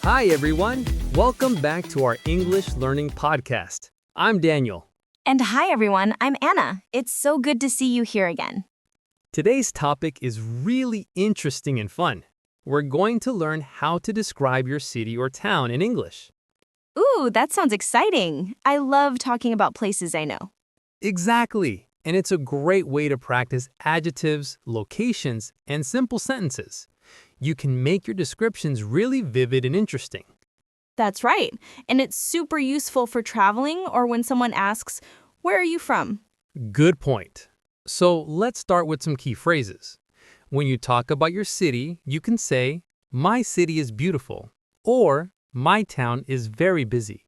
Hi, everyone. Welcome back to our English Learning Podcast. I'm Daniel. And hi, everyone. I'm Anna. It's so good to see you here again. Today's topic is really interesting and fun. We're going to learn how to describe your city or town in English. Ooh, that sounds exciting. I love talking about places I know. Exactly. And it's a great way to practice adjectives, locations, and simple sentences. You can make your descriptions really vivid and interesting. That's right. And it's super useful for traveling or when someone asks, "Where are you from?" Good point. So let's start with some key phrases. When you talk about your city, you can say, "My city is beautiful," or "My town is very busy."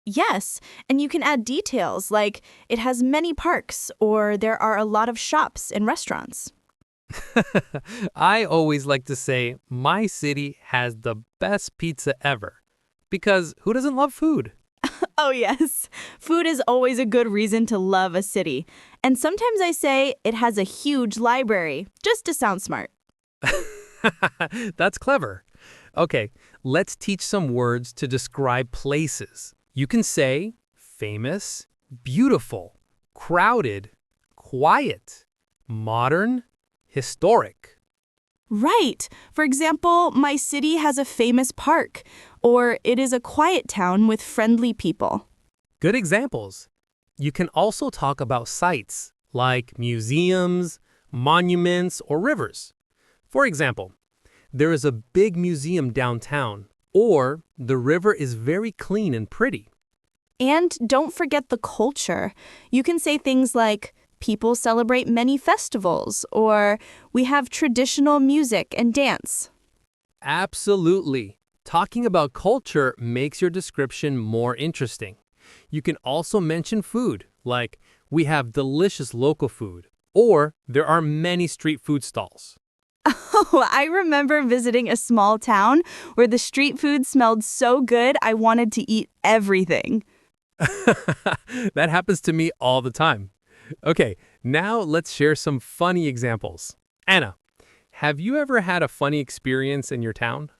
Yes, and you can add details like it has many parks or there are a lot of shops and restaurants. I always like to say, "My city has the best pizza ever," because who doesn't love food? Oh, yes. Food is always a good reason to love a city. And sometimes I say it has a huge library, just to sound smart. That's clever. Okay, let's teach some words to describe places. You can say famous, beautiful, crowded, quiet, modern, historic. Right. For example, my city has a famous park, or it is a quiet town with friendly people. Good examples. You can also talk about sites like museums, monuments, or rivers. For example, there is a big museum downtown, or the river is very clean and pretty. And don't forget the culture. You can say things like, people celebrate many festivals, or we have traditional music and dance. Absolutely. Talking about culture makes your description more interesting. You can also mention food, like we have delicious local food, or there are many street food stalls. Oh, I remember visiting a small town where the street food smelled so good I wanted to eat everything. That happens to me all the time. Okay, now let's share some funny examples. Anna, have you ever had a funny experience in your town?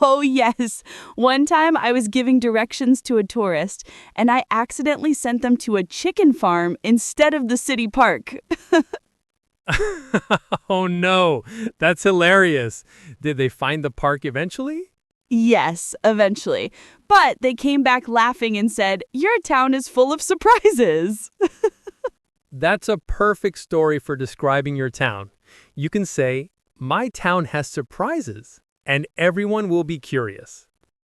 Oh, yes. One time I was giving directions to a tourist, and I accidentally sent them to a chicken farm instead of the city park. Oh no, that's hilarious. Did they find the park eventually? Yes, eventually. But they came back laughing and said, "Your town is full of surprises." That's a perfect story for describing your town. You can say, "My town has surprises," and everyone will be curious.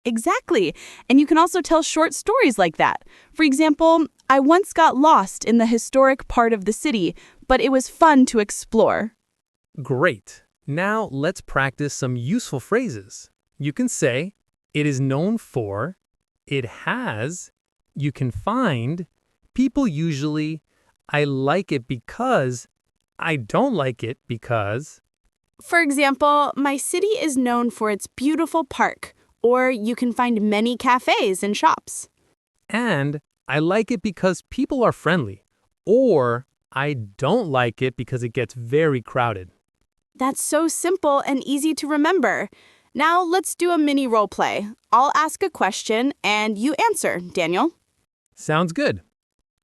Exactly. And you can also tell short stories like that. For example, I once got lost in the historic part of the city, but it was fun to explore. Great. Now let's practice some useful phrases. You can say, "It is known for," "it has," "you can find," "people usually," "I like it because," "I don't like it because." For example, my city is known for its beautiful park, or you can find many cafes and shops. And "I like it because people are friendly," or "I don't like it because it gets very crowded." That's so simple and easy to remember. Now let's do a mini role play. I'll ask a question and you answer, Daniel. Sounds good.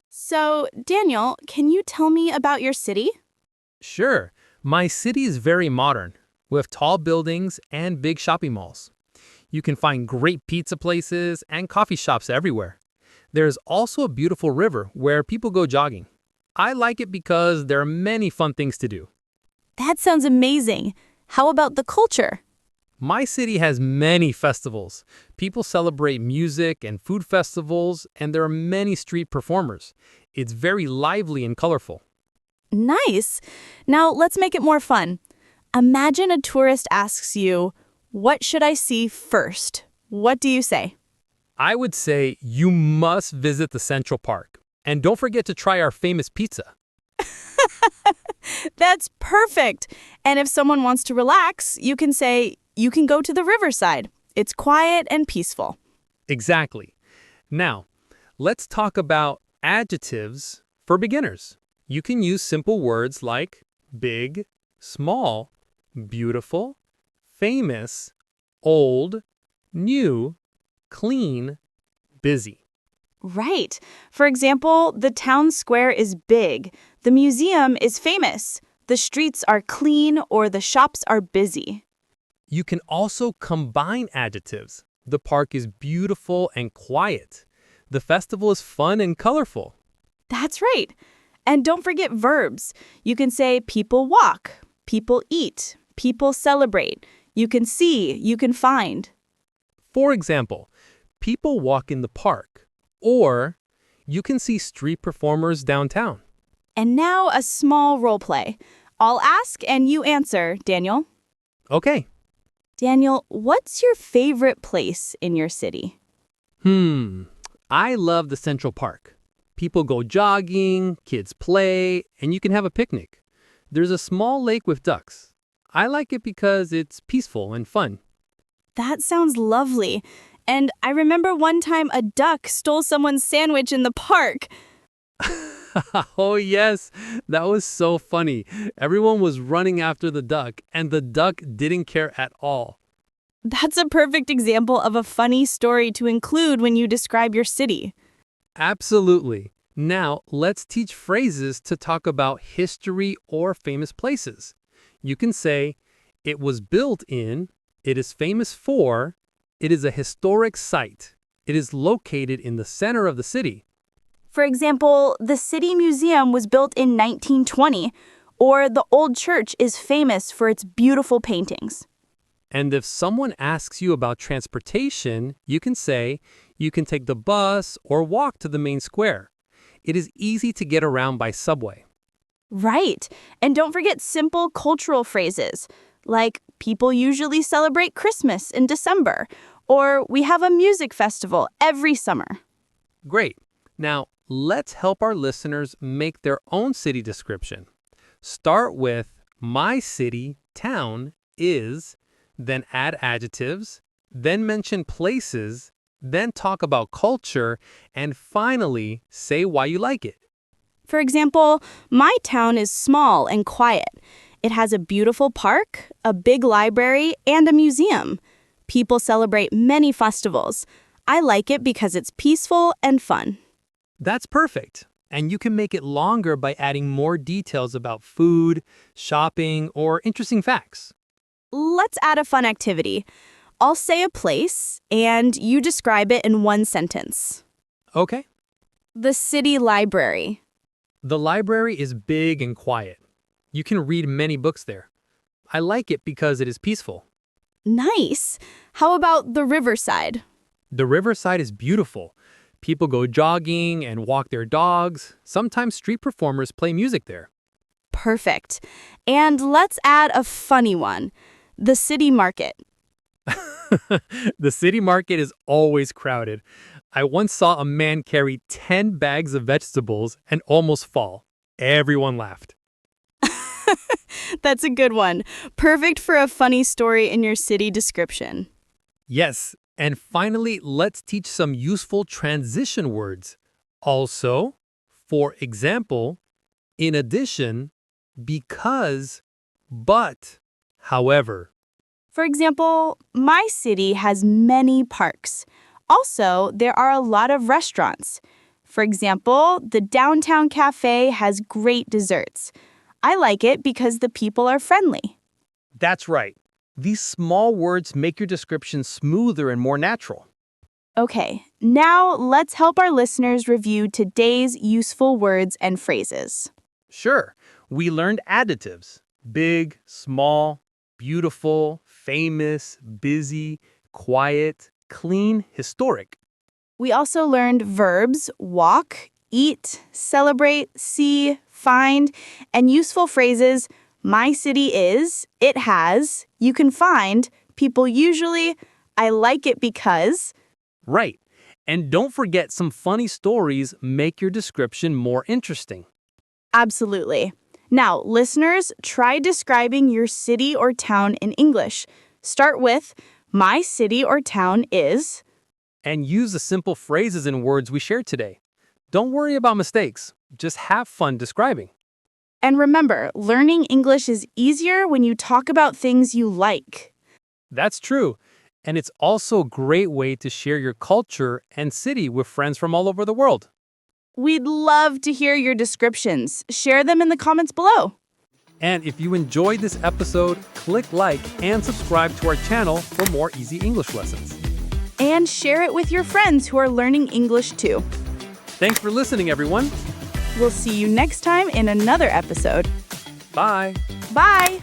So, Daniel, can you tell me about your city? Sure. My city is very modern, with tall buildings and big shopping malls. You can find great pizza places and coffee shops everywhere. There's also a beautiful river where people go jogging. I like it because there are many fun things to do. That sounds amazing. How about the culture? My city has many festivals. People celebrate music and food festivals, and there are many street performers. It's very lively and colorful. Nice. Now let's make it more fun. Imagine a tourist asks you, "What should I see first?" What do you say? I would say you must visit the Central Park. And don't forget to try our famous pizza. That's perfect. And if someone wants to relax, you can say, "You can go to the riverside. It's quiet and peaceful." Exactly. Now, let's talk about adjectives for beginners. You can use simple words like big, small, beautiful, famous, old, new, clean, busy. Right. For example, the town square is big, the museum is famous, the streets are clean, or the shops are busy. You can also combine adjectives. The park is beautiful and quiet. The festival is fun and colorful. That's right. And don't forget verbs. You can say people walk, people eat, people celebrate. You can see, you can find. For example, people walk in the park, or you can see street performers downtown. And now a small role play. I'll ask and you answer, Daniel. Okay. Daniel, what's your favorite place in your city? I love the Central Park. People go jogging, kids play, and you can have a picnic. There's a small lake with ducks. I like it because it's peaceful and fun. That sounds lovely. And I remember one time a duck stole someone's sandwich in the park. Oh, yes, that was so funny. Everyone was running after the duck, and the duck didn't care at all. That's a perfect example of a funny story to include when you describe your city. Absolutely. Now, let's teach phrases to talk about history or famous places. You can say, it was built in, it is famous for, it is a historic site, it is located in the center of the city. For example, the City Museum was built in 1920, or the old church is famous for its beautiful paintings. And if someone asks you about transportation, you can say, you can take the bus or walk to the main square. It is easy to get around by subway. Right. And don't forget simple cultural phrases, like people usually celebrate Christmas in December, or we have a music festival every summer. Great. Now, let's help our listeners make their own city description. Start with my city, town, is, then add adjectives, then mention places, then talk about culture, and finally, say why you like it. For example, my town is small and quiet. It has a beautiful park, a big library, and a museum. People celebrate many festivals. I like it because it's peaceful and fun. That's perfect. And you can make it longer by adding more details about food, shopping, or interesting facts. Let's add a fun activity. I'll say a place, and you describe it in one sentence. Okay. The city library. The library is big and quiet. You can read many books there. I like it because it is peaceful. Nice. How about the riverside? The riverside is beautiful. People go jogging and walk their dogs. Sometimes street performers play music there. Perfect. And let's add a funny one. The city market. The city market is always crowded. I once saw a man carry 10 bags of vegetables and almost fall. Everyone laughed. That's a good one. Perfect for a funny story in your city description. Yes, and finally, let's teach some useful transition words. Also, for example, in addition, because, but, however. For example, my city has many parks. Also, there are a lot of restaurants. For example, the downtown cafe has great desserts. I like it because the people are friendly. That's right. These small words make your description smoother and more natural. Okay, now let's help our listeners review today's useful words and phrases. Sure, we learned adjectives. Big, small, beautiful, famous, busy, quiet, clean, historic. We also learned verbs walk, eat, celebrate, see, find, and useful phrases my city is, it has, you can find, people usually, I like it because. Right. And don't forget some funny stories make your description more interesting. Absolutely. Now, listeners, try describing your city or town in English. Start with, my city or town is. And use the simple phrases and words we shared today. Don't worry about mistakes. Just have fun describing. And remember, learning English is easier when you talk about things you like. That's true. And it's also a great way to share your culture and city with friends from all over the world. We'd love to hear your descriptions. Share them in the comments below. And if you enjoyed this episode, click like and subscribe to our channel for more easy English lessons. And share it with your friends who are learning English too. Thanks for listening, everyone. We'll see you next time in another episode. Bye. Bye!